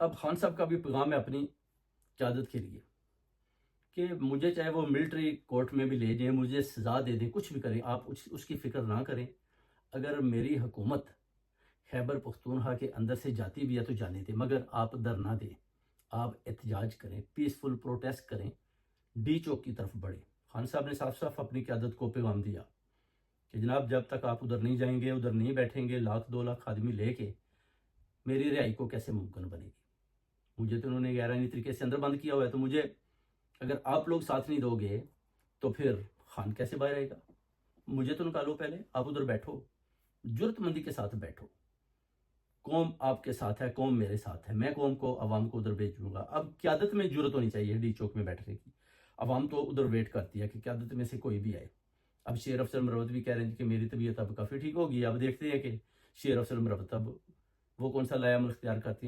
اب خان صاحب کا بھی پیغام ہے اپنی قیادت کے لیے کہ مجھے چاہے وہ ملٹری کورٹ میں بھی لے جائیں، مجھے سزا دے دیں، کچھ بھی کریں، آپ اس کی فکر نہ کریں. اگر میری حکومت خیبر پختونخوا کے اندر سے جاتی بھی ہے تو جانے دیں، مگر آپ در نہ دیں. آپ احتجاج کریں، پیسفل پروٹیسٹ کریں، ڈی چوک کی طرف بڑھیں. خان صاحب نے صاف صاف اپنی قیادت کو پیغام دیا کہ جناب جب تک آپ ادھر نہیں جائیں گے، ادھر نہیں بیٹھیں گے، 1,00,000-2,00,000 آدمی لے کے میری رہائی کو کیسے ممکن بنے گی. مجھے تو انہوں نے غیرآئینی طریقے سے اندر بند کیا ہوا ہے، تو مجھے اگر آپ لوگ ساتھ نہیں دو گے تو پھر خان کیسے باہر آئے گا. مجھے تو نکالو پہلے، آپ ادھر بیٹھو، جرت مندی کے ساتھ بیٹھو. قوم آپ کے ساتھ ہے، قوم میرے ساتھ ہے، میں قوم کو عوام کو ادھر بھیجوں گا. اب قیادت میں جرت ہونی چاہیے ڈی چوک میں بیٹھنے کی. عوام تو ادھر ویٹ کرتی ہے کہ قیادت میں سے کوئی بھی آئے. اب شیر افضل مروت بھی کہہ رہے ہیں کہ میری طبیعت اب کافی ٹھیک ہوگی. اب دیکھتے ہیں کہ شیر افضل مروت اب وہ کون سا لایا عمل اختیار کرتی ہیں.